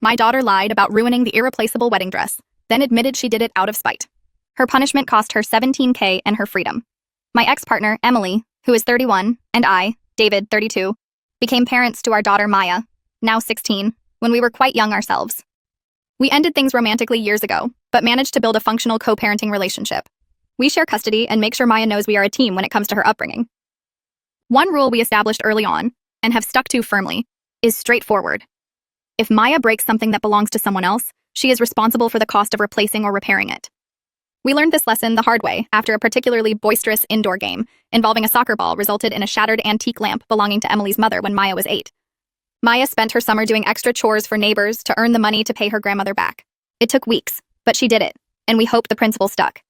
My daughter lied about ruining the irreplaceable wedding dress, then admitted she did it out of spite. Her punishment cost her $17,000 and her freedom. My ex-partner, Emily, who is 31, and I, David, 32, became parents to our daughter Maya, now 16, when we were quite young ourselves. We ended things romantically years ago, but managed to build a functional co-parenting relationship. We share custody and make sure Maya knows we are a team when it comes to her upbringing. One rule we established early on, and have stuck to firmly, is straightforward. If Maya breaks something that belongs to someone else, she is responsible for the cost of replacing or repairing it. We learned this lesson the hard way after a particularly boisterous indoor game involving a soccer ball resulted in a shattered antique lamp belonging to Emily's mother when Maya was 8. Maya spent her summer doing extra chores for neighbors to earn the money to pay her grandmother back. It took weeks, but she did it, and we hope the principle stuck.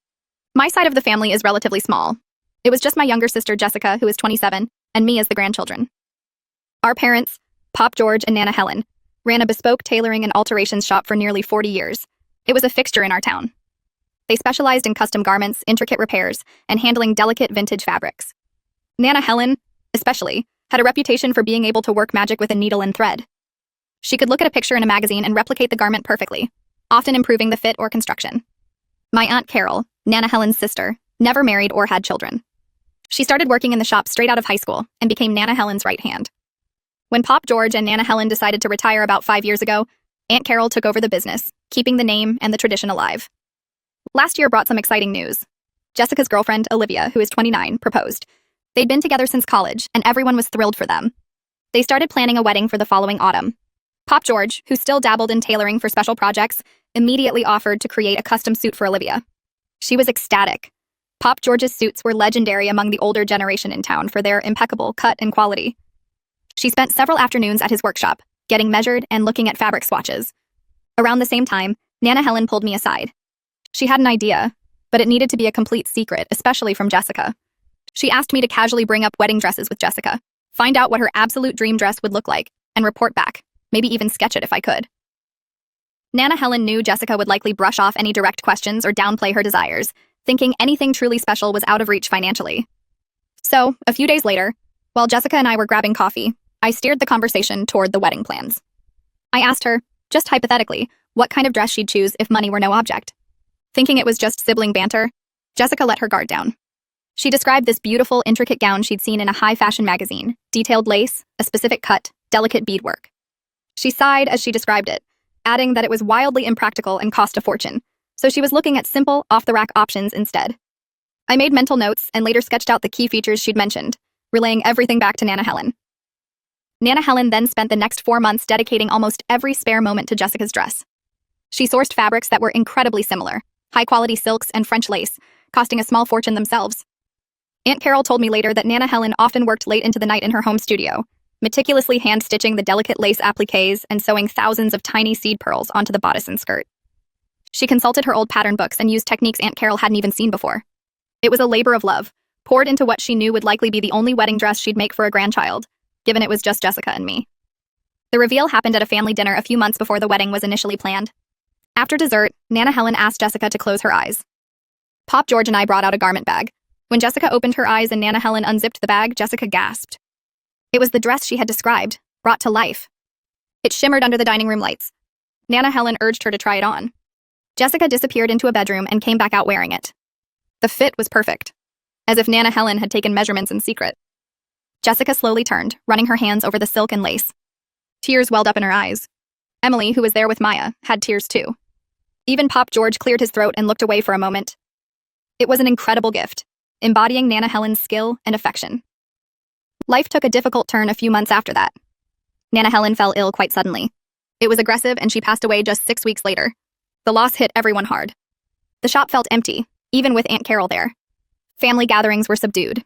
My side of the family is relatively small. It was just my younger sister Jessica, who is 27, and me as the grandchildren. Our parents, Pop George and Nana Helen, ran a bespoke tailoring and alterations shop for nearly 40 years. It was a fixture in our town. They specialized in custom garments, intricate repairs, and handling delicate vintage fabrics. Nana Helen, especially, had a reputation for being able to work magic with a needle and thread. She could look at a picture in a magazine and replicate the garment perfectly, often improving the fit or construction. My Aunt Carol, Nana Helen's sister, never married or had children. She started working in the shop straight out of high school and became Nana Helen's right hand. When Pop George and Nana Helen decided to retire about 5 years ago, Aunt Carol took over the business, keeping the name and the tradition alive. Last year brought some exciting news. Jessica's girlfriend, Olivia, who is 29, proposed. They'd been together since college, and everyone was thrilled for them. They started planning a wedding for the following autumn. Pop George, who still dabbled in tailoring for special projects, immediately offered to create a custom suit for Olivia. She was ecstatic. Pop George's suits were legendary among the older generation in town for their impeccable cut and quality. She spent several afternoons at his workshop, getting measured and looking at fabric swatches. Around the same time, Nana Helen pulled me aside. She had an idea, but it needed to be a complete secret, especially from Jessica. She asked me to casually bring up wedding dresses with Jessica, find out what her absolute dream dress would look like, and report back, maybe even sketch it if I could. Nana Helen knew Jessica would likely brush off any direct questions or downplay her desires, thinking anything truly special was out of reach financially. So, a few days later, while Jessica and I were grabbing coffee, I steered the conversation toward the wedding plans. I asked her, just hypothetically, what kind of dress she'd choose if money were no object. Thinking it was just sibling banter, Jessica let her guard down. She described this beautiful, intricate gown she'd seen in a high-fashion magazine, detailed lace, a specific cut, delicate beadwork. She sighed as she described it, adding that it was wildly impractical and cost a fortune, so she was looking at simple, off-the-rack options instead. I made mental notes and later sketched out the key features she'd mentioned, relaying everything back to Nana Helen. Nana Helen then spent the next 4 months dedicating almost every spare moment to Jessica's dress. She sourced fabrics that were incredibly similar, high-quality silks and French lace, costing a small fortune themselves. Aunt Carol told me later that Nana Helen often worked late into the night in her home studio, meticulously hand-stitching the delicate lace appliques and sewing thousands of tiny seed pearls onto the bodice and skirt. She consulted her old pattern books and used techniques Aunt Carol hadn't even seen before. It was a labor of love, poured into what she knew would likely be the only wedding dress she'd make for a grandchild, given it was just Jessica and me. The reveal happened at a family dinner a few months before the wedding was initially planned. After dessert, Nana Helen asked Jessica to close her eyes. Pop George and I brought out a garment bag. When Jessica opened her eyes and Nana Helen unzipped the bag, Jessica gasped. It was the dress she had described, brought to life. It shimmered under the dining room lights. Nana Helen urged her to try it on. Jessica disappeared into a bedroom and came back out wearing it. The fit was perfect, as if Nana Helen had taken measurements in secret. Jessica slowly turned, running her hands over the silk and lace. Tears welled up in her eyes. Emily, who was there with Maya, had tears too. Even Pop George cleared his throat and looked away for a moment. It was an incredible gift, embodying Nana Helen's skill and affection. Life took a difficult turn a few months after that. Nana Helen fell ill quite suddenly. It was aggressive and she passed away just 6 weeks later. The loss hit everyone hard. The shop felt empty, even with Aunt Carol there. Family gatherings were subdued.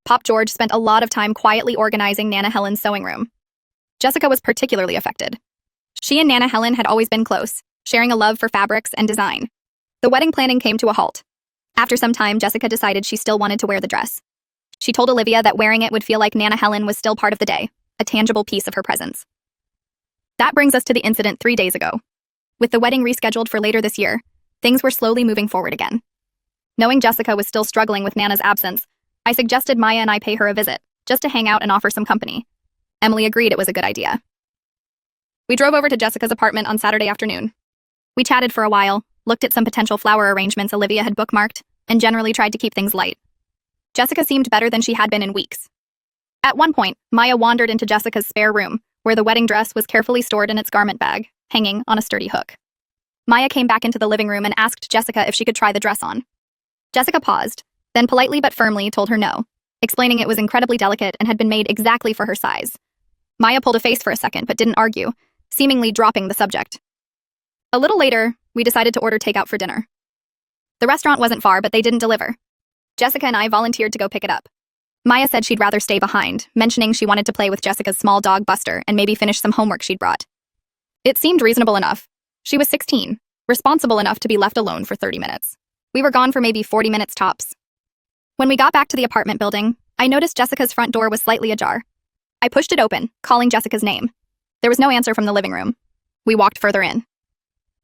Pop George spent a lot of time quietly organizing Nana Helen's sewing room. Jessica was particularly affected. She and Nana Helen had always been close, sharing a love for fabrics and design. The wedding planning came to a halt. After some time, Jessica decided she still wanted to wear the dress. She told Olivia that wearing it would feel like Nana Helen was still part of the day, a tangible piece of her presence. That brings us to the incident 3 days ago. With the wedding rescheduled for later this year, things were slowly moving forward again. Knowing Jessica was still struggling with Nana's absence, I suggested Maya and I pay her a visit, just to hang out and offer some company. Emily agreed it was a good idea. We drove over to Jessica's apartment on Saturday afternoon. We chatted for a while, looked at some potential flower arrangements Olivia had bookmarked, and generally tried to keep things light. Jessica seemed better than she had been in weeks. At one point, Maya wandered into Jessica's spare room, where the wedding dress was carefully stored in its garment bag, hanging on a sturdy hook. Maya came back into the living room and asked Jessica if she could try the dress on. Jessica paused, then politely but firmly told her no, explaining it was incredibly delicate and had been made exactly for her size. Maya pulled a face for a second but didn't argue, seemingly dropping the subject. A little later, we decided to order takeout for dinner. The restaurant wasn't far, but they didn't deliver. Jessica and I volunteered to go pick it up. Maya said she'd rather stay behind, mentioning she wanted to play with Jessica's small dog Buster and maybe finish some homework she'd brought. It seemed reasonable enough. She was 16, responsible enough to be left alone for 30 minutes. We were gone for maybe 40 minutes tops. When we got back to the apartment building, I noticed Jessica's front door was slightly ajar. I pushed it open, calling Jessica's name. There was no answer from the living room. We walked further in.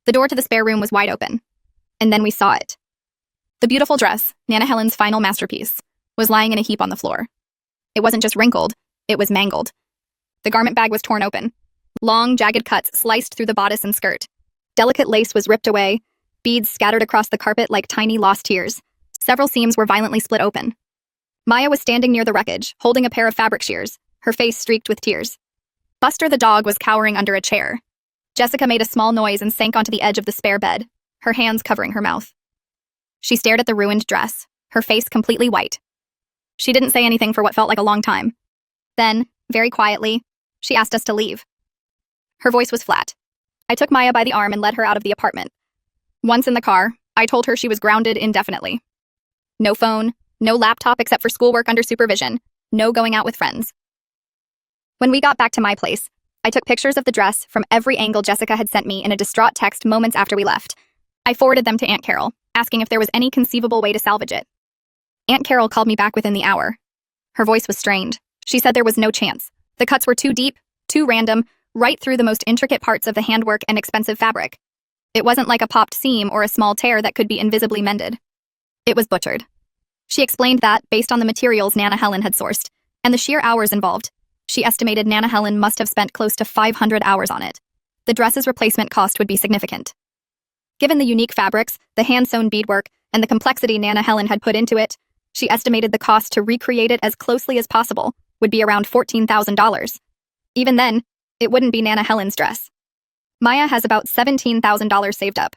The door to the spare room was wide open. And then we saw it. The beautiful dress, Nana Helen's final masterpiece, was lying in a heap on the floor. It wasn't just wrinkled, it was mangled. The garment bag was torn open. Long, jagged cuts sliced through the bodice and skirt. Delicate lace was ripped away, beads scattered across the carpet like tiny lost tears. Several seams were violently split open. Maya was standing near the wreckage, holding a pair of fabric shears, her face streaked with tears. Buster the dog was cowering under a chair. Jessica made a small noise and sank onto the edge of the spare bed, her hands covering her mouth. She stared at the ruined dress, her face completely white. She didn't say anything for what felt like a long time. Then, very quietly, she asked us to leave. Her voice was flat. I took Maya by the arm and led her out of the apartment. Once in the car, I told her she was grounded indefinitely. No phone, no laptop except for schoolwork under supervision, no going out with friends. When we got back to my place, I took pictures of the dress from every angle Jessica had sent me in a distraught text moments after we left. I forwarded them to Aunt Carol, asking if there was any conceivable way to salvage it. Aunt Carol called me back within the hour. Her voice was strained. She said there was no chance. The cuts were too deep, too random, right through the most intricate parts of the handwork and expensive fabric. It wasn't like a popped seam or a small tear that could be invisibly mended. It was butchered. She explained that, based on the materials Nana Helen had sourced, and the sheer hours involved, she estimated Nana Helen must have spent close to 500 hours on it. The dress's replacement cost would be significant. Given the unique fabrics, the hand-sewn beadwork, and the complexity Nana Helen had put into it, she estimated the cost to recreate it as closely as possible would be around $14,000. Even then, it wouldn't be Nana Helen's dress. Maya has about $17,000 saved up.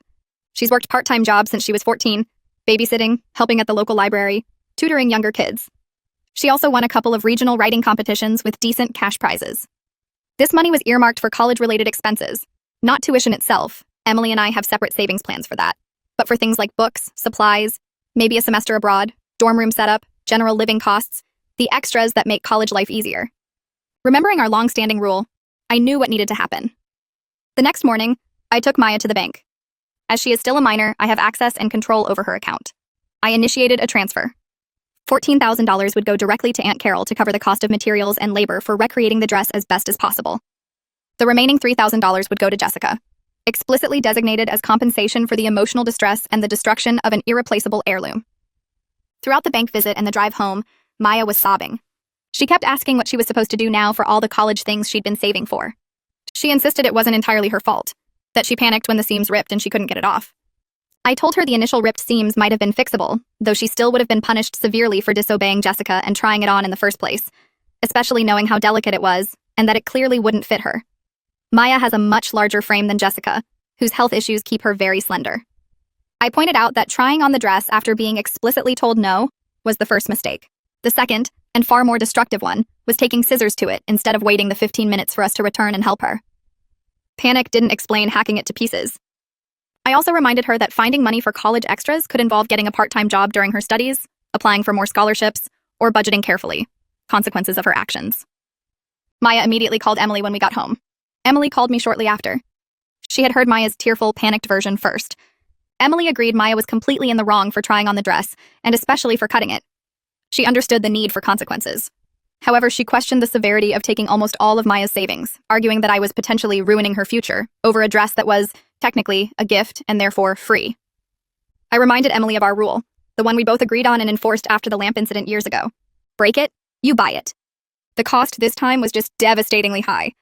She's worked part-time jobs since she was 14, babysitting, helping at the local library, tutoring younger kids. She also won a couple of regional writing competitions with decent cash prizes. This money was earmarked for college-related expenses, not tuition itself. Emily and I have separate savings plans for that, but for things like books, supplies, maybe a semester abroad, dorm room setup, general living costs, the extras that make college life easier. Remembering our long-standing rule, I knew what needed to happen. The next morning, I took Maya to the bank. As she is still a minor, I have access and control over her account. I initiated a transfer. $14,000 would go directly to Aunt Carol to cover the cost of materials and labor for recreating the dress as best as possible. The remaining $3,000 would go to Jessica, explicitly designated as compensation for the emotional distress and the destruction of an irreplaceable heirloom. Throughout the bank visit and the drive home, Maya was sobbing. She kept asking what she was supposed to do now for all the college things she'd been saving for. She insisted it wasn't entirely her fault, that she panicked when the seams ripped and she couldn't get it off. I told her the initial ripped seams might have been fixable, though she still would have been punished severely for disobeying Jessica and trying it on in the first place, especially knowing how delicate it was and that it clearly wouldn't fit her. Maya has a much larger frame than Jessica, whose health issues keep her very slender. I pointed out that trying on the dress after being explicitly told no was the first mistake. The second, and far more destructive one, was taking scissors to it instead of waiting the 15 minutes for us to return and help her. Panic didn't explain hacking it to pieces. I also reminded her that finding money for college extras could involve getting a part-time job during her studies, applying for more scholarships, or budgeting carefully. Consequences of her actions. Maya immediately called Emily when we got home. Emily called me shortly after. She had heard Maya's tearful, panicked version first. Emily agreed Maya was completely in the wrong for trying on the dress, and especially for cutting it. She understood the need for consequences. However, she questioned the severity of taking almost all of Maya's savings, arguing that I was potentially ruining her future over a dress that was, technically, a gift and therefore free. I reminded Emily of our rule, the one we both agreed on and enforced after the lamp incident years ago. Break it, you buy it. The cost this time was just devastatingly high.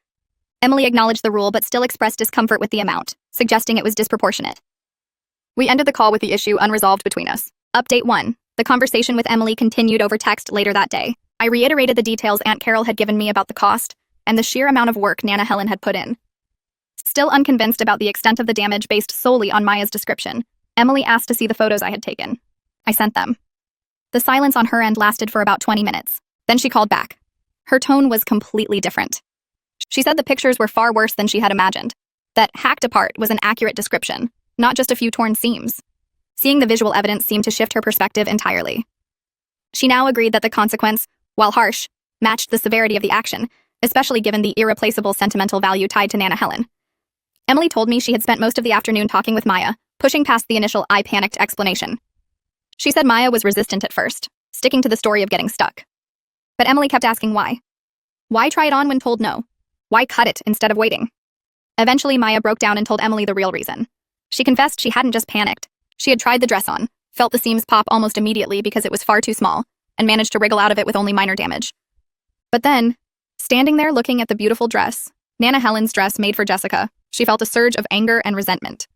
Emily acknowledged the rule but still expressed discomfort with the amount, suggesting it was disproportionate. We ended the call with the issue unresolved between us. Update 1. The conversation with Emily continued over text later that day. I reiterated the details Aunt Carol had given me about the cost and the sheer amount of work Nana Helen had put in. Still unconvinced about the extent of the damage based solely on Maya's description, Emily asked to see the photos I had taken. I sent them. The silence on her end lasted for about 20 minutes. Then she called back. Her tone was completely different. She said the pictures were far worse than she had imagined. That hacked apart was an accurate description, not just a few torn seams. Seeing the visual evidence seemed to shift her perspective entirely. She now agreed that the consequence, while harsh, matched the severity of the action, especially given the irreplaceable sentimental value tied to Nana Helen. Emily told me she had spent most of the afternoon talking with Maya, pushing past the initial "I panicked" explanation. She said Maya was resistant at first, sticking to the story of getting stuck. But Emily kept asking why. Why try it on when told no? Why cut it instead of waiting? Eventually, Maya broke down and told Emily the real reason. She confessed she hadn't just panicked. She had tried the dress on, felt the seams pop almost immediately because it was far too small, and managed to wriggle out of it with only minor damage. But then, standing there looking at the beautiful dress, Nana Helen's dress made for Jessica, she felt a surge of anger and resentment.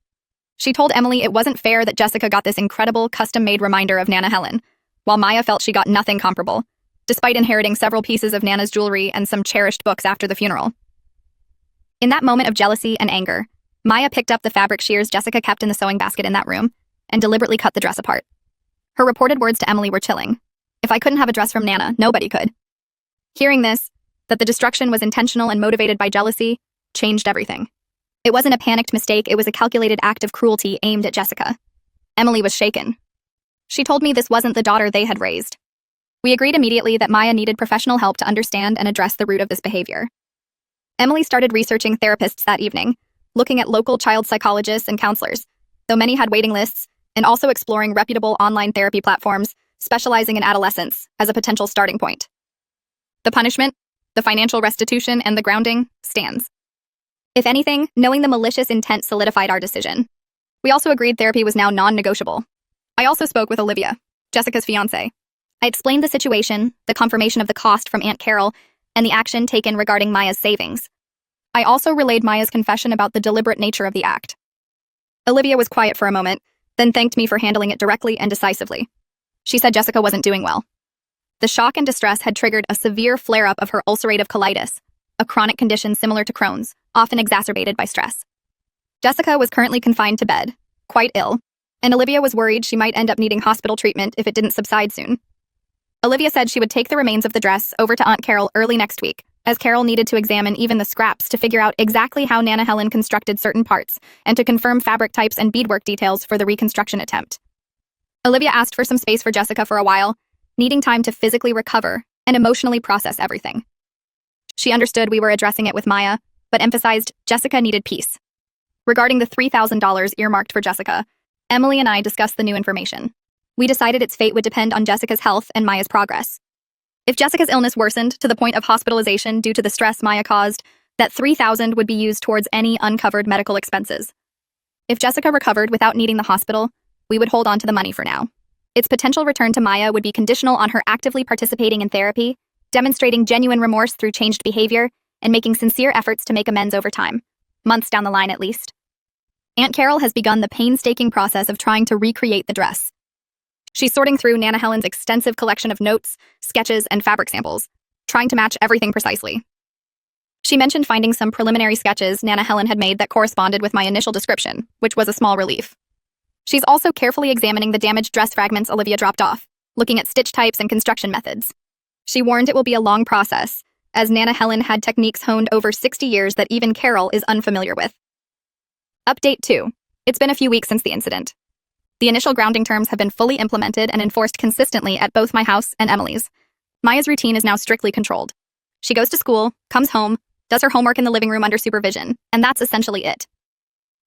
She told Emily it wasn't fair that Jessica got this incredible, custom-made reminder of Nana Helen, while Maya felt she got nothing comparable, despite inheriting several pieces of Nana's jewelry and some cherished books after the funeral. In that moment of jealousy and anger, Maya picked up the fabric shears Jessica kept in the sewing basket in that room and deliberately cut the dress apart. Her reported words to Emily were chilling. If I couldn't have a dress from Nana, nobody could. Hearing this, that the destruction was intentional and motivated by jealousy, changed everything. It wasn't a panicked mistake, it was a calculated act of cruelty aimed at Jessica. Emily was shaken. She told me this wasn't the daughter they had raised. We agreed immediately that Maya needed professional help to understand and address the root of this behavior. Emily started researching therapists that evening, looking at local child psychologists and counselors, though many had waiting lists, and also exploring reputable online therapy platforms specializing in adolescence as a potential starting point. The punishment, the financial restitution, and the grounding stands. If anything, knowing the malicious intent solidified our decision. We also agreed therapy was now non-negotiable. I also spoke with Olivia, Jessica's fiancé. I explained the situation, the confirmation of the cost from Aunt Carol, and the action taken regarding Maya's savings. I also relayed Maya's confession about the deliberate nature of the act. Olivia was quiet for a moment, then thanked me for handling it directly and decisively. She said Jessica wasn't doing well. The shock and distress had triggered a severe flare-up of her ulcerative colitis, a chronic condition similar to Crohn's, often exacerbated by stress. Jessica was currently confined to bed, quite ill, and Olivia was worried she might end up needing hospital treatment if it didn't subside soon. Olivia said she would take the remains of the dress over to Aunt Carol early next week, as Carol needed to examine even the scraps to figure out exactly how Nana Helen constructed certain parts and to confirm fabric types and beadwork details for the reconstruction attempt. Olivia asked for some space for Jessica for a while, needing time to physically recover and emotionally process everything. She understood we were addressing it with Maya, but emphasized Jessica needed peace. Regarding the $3,000 earmarked for Jessica, Emily and I discussed the new information. We decided its fate would depend on Jessica's health and Maya's progress. If Jessica's illness worsened to the point of hospitalization due to the stress Maya caused, that $3,000 would be used towards any uncovered medical expenses. If Jessica recovered without needing the hospital, we would hold on to the money for now. Its potential return to Maya would be conditional on her actively participating in therapy, demonstrating genuine remorse through changed behavior, and making sincere efforts to make amends over time, months down the line at least. Aunt Carol has begun the painstaking process of trying to recreate the dress. She's sorting through Nana Helen's extensive collection of notes, sketches, and fabric samples, trying to match everything precisely. She mentioned finding some preliminary sketches Nana Helen had made that corresponded with my initial description, which was a small relief. She's also carefully examining the damaged dress fragments Olivia dropped off, looking at stitch types and construction methods. She warned it will be a long process, as Nana Helen had techniques honed over 60 years that even Carol is unfamiliar with. Update 2. It's been a few weeks since the incident. The initial grounding terms have been fully implemented and enforced consistently at both my house and Emily's. Maya's routine is now strictly controlled. She goes to school, comes home, does her homework in the living room under supervision, and that's essentially it.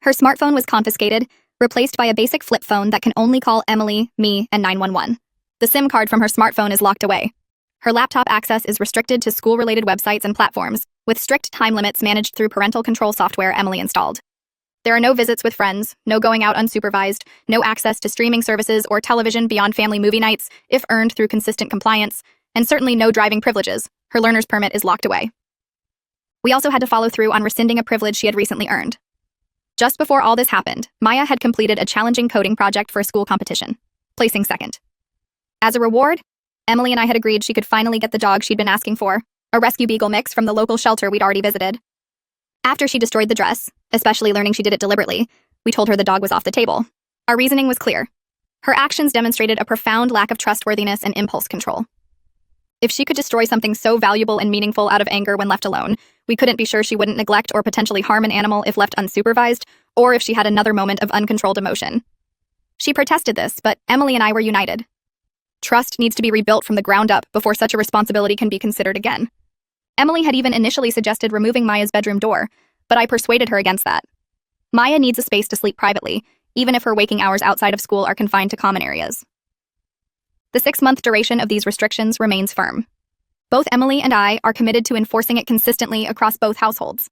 Her smartphone was confiscated, replaced by a basic flip phone that can only call Emily, me, and 911. The SIM card from her smartphone is locked away. Her laptop access is restricted to school-related websites and platforms, with strict time limits managed through parental control software Emily installed. There are no visits with friends, no going out unsupervised, no access to streaming services or television beyond family movie nights, if earned through consistent compliance, and certainly no driving privileges. Her learner's permit is locked away. We also had to follow through on rescinding a privilege she had recently earned. Just before all this happened, Maya had completed a challenging coding project for a school competition, placing second. As a reward, Emily and I had agreed she could finally get the dog she'd been asking for, a rescue beagle mix from the local shelter we'd already visited. After she destroyed the dress, especially learning she did it deliberately, we told her the dog was off the table. Our reasoning was clear. Her actions demonstrated a profound lack of trustworthiness and impulse control. If she could destroy something so valuable and meaningful out of anger when left alone, we couldn't be sure she wouldn't neglect or potentially harm an animal if left unsupervised, or if she had another moment of uncontrolled emotion. She protested this, but Emily and I were united. Trust needs to be rebuilt from the ground up before such a responsibility can be considered again. Emily had even initially suggested removing Maya's bedroom door, but I persuaded her against that. Maya needs a space to sleep privately, even if her waking hours outside of school are confined to common areas. The 6-month duration of these restrictions remains firm. Both Emily and I are committed to enforcing it consistently across both households.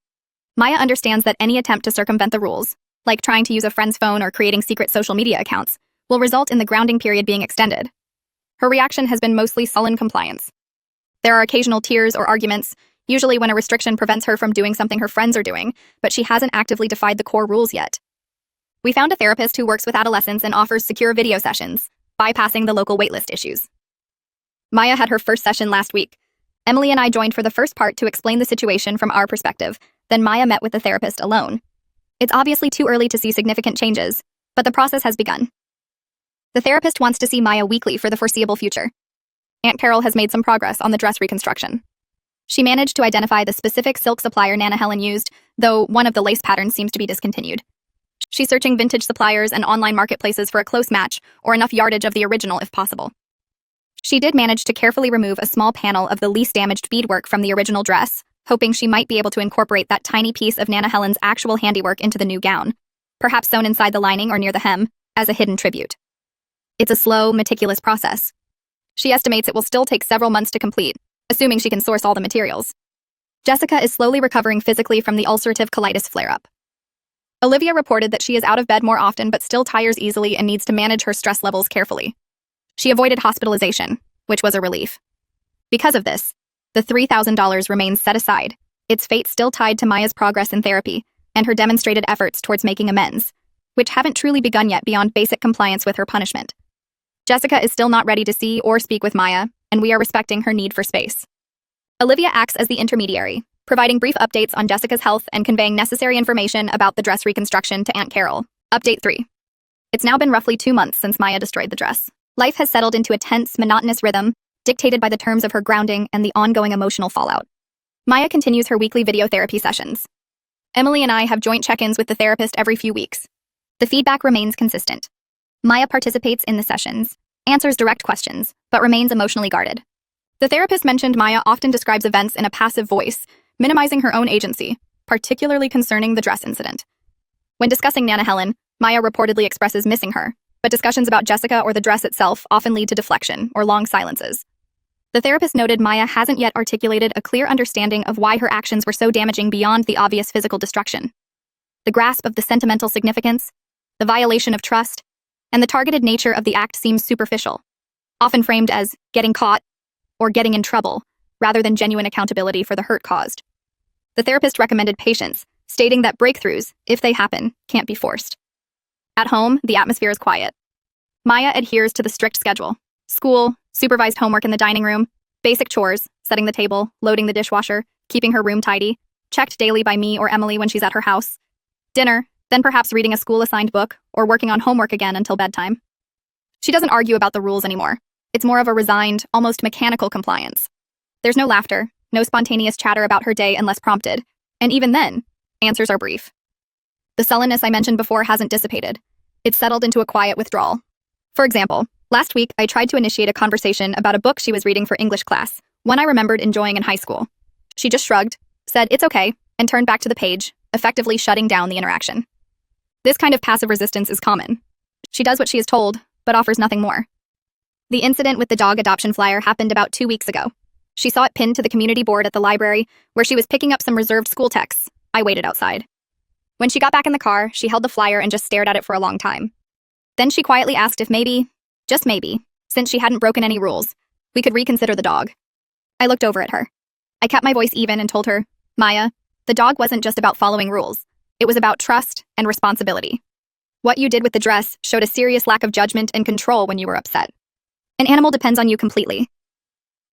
Maya understands that any attempt to circumvent the rules, like trying to use a friend's phone or creating secret social media accounts, will result in the grounding period being extended. Her reaction has been mostly sullen compliance. There are occasional tears or arguments, usually when a restriction prevents her from doing something her friends are doing, but she hasn't actively defied the core rules yet. We found a therapist who works with adolescents and offers secure video sessions, bypassing the local waitlist issues. Maya had her first session last week. Emily and I joined for the first part to explain the situation from our perspective, then Maya met with the therapist alone. It's obviously too early to see significant changes, but the process has begun. The therapist wants to see Maya weekly for the foreseeable future. Aunt Carol has made some progress on the dress reconstruction. She managed to identify the specific silk supplier Nana Helen used, though one of the lace patterns seems to be discontinued. She's searching vintage suppliers and online marketplaces for a close match or enough yardage of the original if possible. She did manage to carefully remove a small panel of the least damaged beadwork from the original dress, hoping she might be able to incorporate that tiny piece of Nana Helen's actual handiwork into the new gown, perhaps sewn inside the lining or near the hem, as a hidden tribute. It's a slow, meticulous process. She estimates it will still take several months to complete, assuming she can source all the materials. Jessica is slowly recovering physically from the ulcerative colitis flare-up. Olivia reported that she is out of bed more often but still tires easily and needs to manage her stress levels carefully. She avoided hospitalization, which was a relief. Because of this, the $3,000 remains set aside, its fate still tied to Maya's progress in therapy and her demonstrated efforts towards making amends, which haven't truly begun yet beyond basic compliance with her punishment. Jessica is still not ready to see or speak with Maya, and we are respecting her need for space. Olivia acts as the intermediary, providing brief updates on Jessica's health and conveying necessary information about the dress reconstruction to Aunt Carol. Update 3. It's now been roughly 2 months since Maya destroyed the dress. Life has settled into a tense, monotonous rhythm, dictated by the terms of her grounding and the ongoing emotional fallout. Maya continues her weekly video therapy sessions. Emily and I have joint check-ins with the therapist every few weeks. The feedback remains consistent. Maya participates in the sessions, answers direct questions, but remains emotionally guarded. The therapist mentioned Maya often describes events in a passive voice, minimizing her own agency, particularly concerning the dress incident. When discussing Nana Helen, Maya reportedly expresses missing her, but discussions about Jessica or the dress itself often lead to deflection or long silences. The therapist noted Maya hasn't yet articulated a clear understanding of why her actions were so damaging beyond the obvious physical destruction. The grasp of the sentimental significance, the violation of trust, and the targeted nature of the act seems superficial, often framed as getting caught or getting in trouble, rather than genuine accountability for the hurt caused. The therapist recommended patience, stating that breakthroughs, if they happen, can't be forced. At home, the atmosphere is quiet. Maya adheres to the strict schedule: school, supervised homework in the dining room, basic chores, setting the table, loading the dishwasher, keeping her room tidy, checked daily by me or Emily when she's at her house, dinner, then perhaps reading a school-assigned book or working on homework again until bedtime. She doesn't argue about the rules anymore. It's more of a resigned, almost mechanical compliance. There's no laughter, no spontaneous chatter about her day unless prompted, and even then, answers are brief. The sullenness I mentioned before hasn't dissipated. It's settled into a quiet withdrawal. For example, last week I tried to initiate a conversation about a book she was reading for English class, one I remembered enjoying in high school. She just shrugged, said it's okay, and turned back to the page, effectively shutting down the interaction. This kind of passive resistance is common. She does what she is told, but offers nothing more. The incident with the dog adoption flyer happened about 2 weeks ago. She saw it pinned to the community board at the library, where she was picking up some reserved school texts. I waited outside. When she got back in the car, she held the flyer and just stared at it for a long time. Then she quietly asked if maybe, just maybe, since she hadn't broken any rules, we could reconsider the dog. I looked over at her. I kept my voice even and told her, Maya, The dog wasn't just about following rules. It was about trust and responsibility. What you did with the dress showed a serious lack of judgment and control when you were upset. An animal depends on you completely.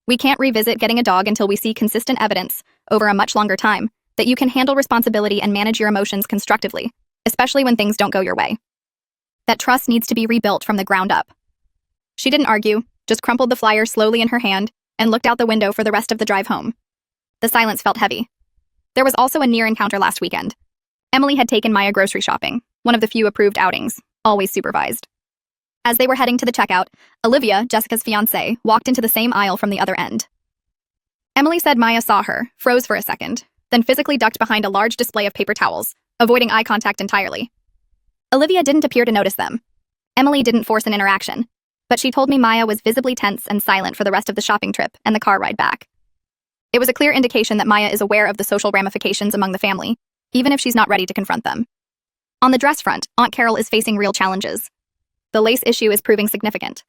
We can't revisit getting a dog until we see consistent evidence, over a much longer time, that you can handle responsibility and manage your emotions constructively, especially when things don't go your way. That trust needs to be rebuilt from the ground up. She didn't argue, just crumpled the flyer slowly in her hand and looked out the window for the rest of the drive home. The silence felt heavy. There was also a near encounter last weekend. Emily had taken Maya grocery shopping, one of the few approved outings, always supervised. As they were heading to the checkout, Olivia, Jessica's fiancée, walked into the same aisle from the other end. Emily said Maya saw her, froze for a second, then physically ducked behind a large display of paper towels, avoiding eye contact entirely. Olivia didn't appear to notice them. Emily didn't force an interaction, but she told me Maya was visibly tense and silent for the rest of the shopping trip and the car ride back. It was a clear indication that Maya is aware of the social ramifications among the family, even if she's not ready to confront them. On the dress front, Aunt Carol is facing real challenges. The lace issue is proving significant.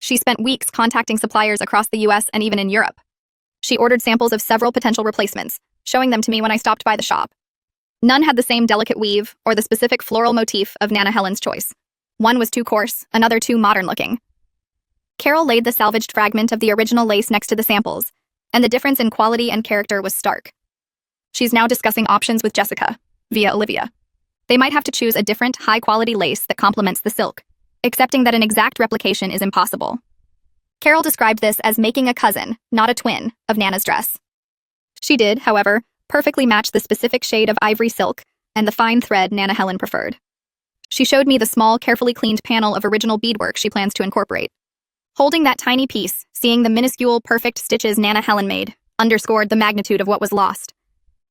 She spent weeks contacting suppliers across the US and even in Europe. She ordered samples of several potential replacements, showing them to me when I stopped by the shop. None had the same delicate weave or the specific floral motif of Nana Helen's choice. One was too coarse, another too modern-looking. Carol laid the salvaged fragment of the original lace next to the samples, and the difference in quality and character was stark. She's now discussing options with Jessica, via Olivia. They might have to choose a different, high-quality lace that complements the silk, accepting that an exact replication is impossible. Carol described this as making a cousin, not a twin, of Nana's dress. She did, however, perfectly match the specific shade of ivory silk and the fine thread Nana Helen preferred. She showed me the small, carefully cleaned panel of original beadwork she plans to incorporate. Holding that tiny piece, seeing the minuscule, perfect stitches Nana Helen made, underscored the magnitude of what was lost.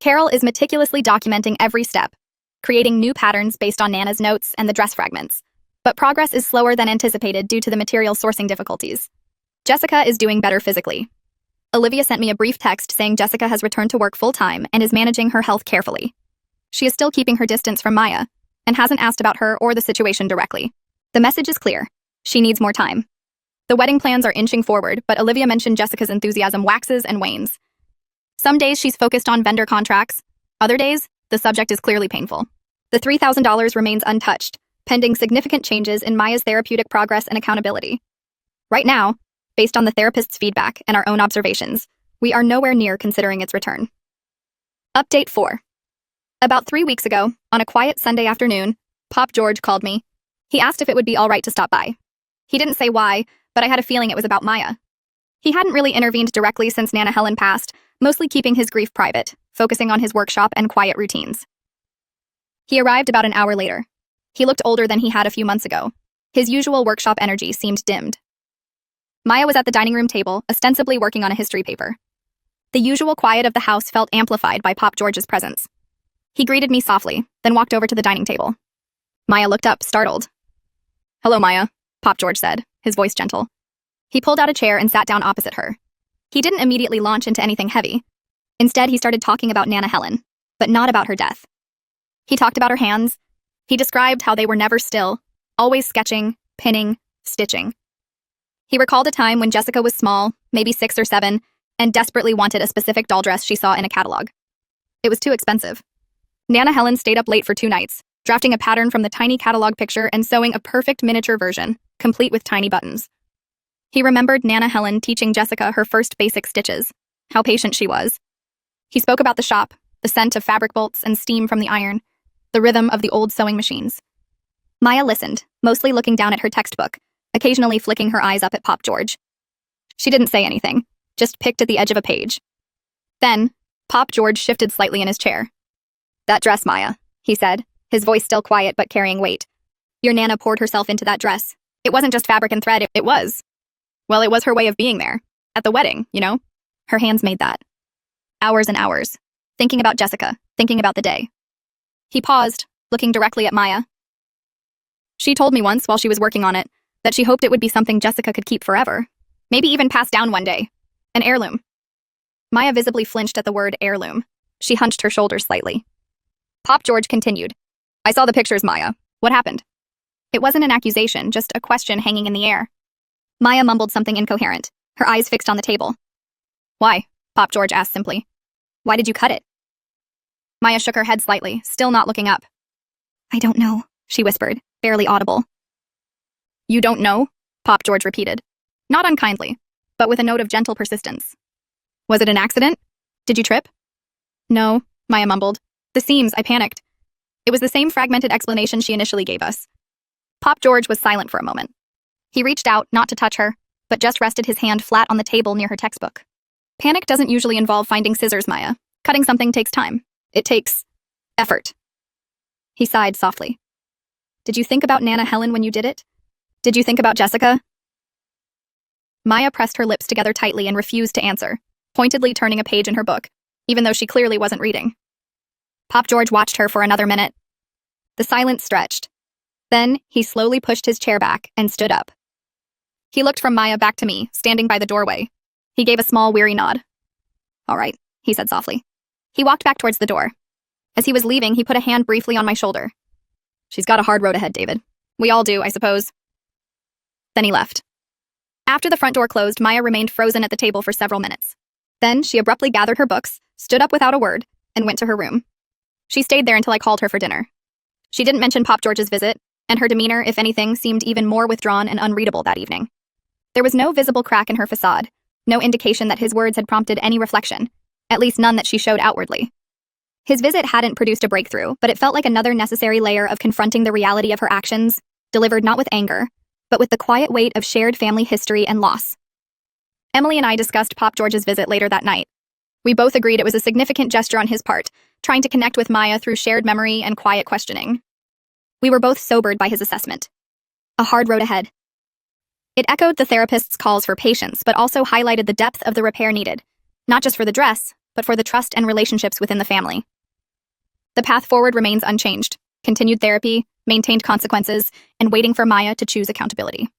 Carol is meticulously documenting every step, creating new patterns based on Nana's notes and the dress fragments. But progress is slower than anticipated due to the material sourcing difficulties. Jessica is doing better physically. Olivia sent me a brief text saying Jessica has returned to work full-time and is managing her health carefully. She is still keeping her distance from Maya and hasn't asked about her or the situation directly. The message is clear. She needs more time. The wedding plans are inching forward, but Olivia mentioned Jessica's enthusiasm waxes and wanes. Some days she's focused on vendor contracts. Other days, the subject is clearly painful. The $3,000 remains untouched, pending significant changes in Maya's therapeutic progress and accountability. Right now, based on the therapist's feedback and our own observations, we are nowhere near considering its return. Update 4. About 3 weeks ago, on a quiet Sunday afternoon, Pop George called me. He asked if it would be all right to stop by. He didn't say why, but I had a feeling it was about Maya. He hadn't really intervened directly since Nana Helen passed, mostly keeping his grief private, focusing on his workshop and quiet routines. He arrived about an hour later. He looked older than he had a few months ago. His usual workshop energy seemed dimmed. Maya was at the dining room table, ostensibly working on a history paper. The usual quiet of the house felt amplified by Pop George's presence. He greeted me softly, then walked over to the dining table. Maya looked up, startled. "Hello, Maya," Pop George said, his voice gentle. He pulled out a chair and sat down opposite her. He didn't immediately launch into anything heavy. Instead, he started talking about Nana Helen, but not about her death. He talked about her hands. He described how they were never still, always sketching, pinning, stitching. He recalled a time when Jessica was small, maybe 6 or 7, and desperately wanted a specific doll dress she saw in a catalog. It was too expensive. Nana Helen stayed up late for 2 nights, drafting a pattern from the tiny catalog picture and sewing a perfect miniature version, complete with tiny buttons. He remembered Nana Helen teaching Jessica her first basic stitches, how patient she was. He spoke about the shop, the scent of fabric bolts and steam from the iron, the rhythm of the old sewing machines. Maya listened, mostly looking down at her textbook, occasionally flicking her eyes up at Pop George. She didn't say anything, just picked at the edge of a page. Then, Pop George shifted slightly in his chair. "That dress, Maya," he said, his voice still quiet but carrying weight. "Your Nana poured herself into that dress. It wasn't just fabric and thread, it was her way of being there. At the wedding, you know? Her hands made that. Hours and hours. Thinking about Jessica, thinking about the day." He paused, looking directly at Maya. "She told me once while she was working on it that she hoped it would be something Jessica could keep forever. Maybe even pass down one day. An heirloom." Maya visibly flinched at the word heirloom. She hunched her shoulders slightly. Pop George continued. "I saw the pictures, Maya. What happened?" It wasn't an accusation, just a question hanging in the air. Maya mumbled something incoherent, her eyes fixed on the table. "Why?" Pop George asked simply. "Why did you cut it?" Maya shook her head slightly, still not looking up. I don't know, she whispered, barely audible. You don't know? Pop George repeated. Not unkindly, but with a note of gentle persistence. Was it an accident? Did you trip? No, Maya mumbled. The seams, I panicked. It was the same fragmented explanation she initially gave us. Pop George was silent for a moment. He reached out, not to touch her, but just rested his hand flat on the table near her textbook. Panic doesn't usually involve finding scissors, Maya. Cutting something takes time. It takes effort. He sighed softly. Did you think about Nana Helen when you did it? Did you think about Jessica? Maya pressed her lips together tightly and refused to answer, pointedly turning a page in her book, even though she clearly wasn't reading. Pop George watched her for another minute. The silence stretched. Then, he slowly pushed his chair back and stood up. He looked from Maya back to me, standing by the doorway. He gave a small, weary nod. All right, he said softly. He walked back towards the door. As he was leaving, he put a hand briefly on my shoulder. She's got a hard road ahead, David. We all do, I suppose. Then he left. After the front door closed, Maya remained frozen at the table for several minutes. Then, she abruptly gathered her books, stood up without a word, and went to her room. She stayed there until I called her for dinner. She didn't mention Pop George's visit, and her demeanor, if anything, seemed even more withdrawn and unreadable that evening. There was no visible crack in her facade, no indication that his words had prompted any reflection, at least none that she showed outwardly. His visit hadn't produced a breakthrough, but it felt like another necessary layer of confronting the reality of her actions, delivered not with anger, but with the quiet weight of shared family history and loss. Emily and I discussed Pop George's visit later that night. We both agreed it was a significant gesture on his part, trying to connect with Maya through shared memory and quiet questioning. We were both sobered by his assessment. A hard road ahead. It echoed the therapist's calls for patience, but also highlighted the depth of the repair needed, not just for the dress, but for the trust and relationships within the family. The path forward remains unchanged: continued therapy, maintained consequences, and waiting for Maya to choose accountability.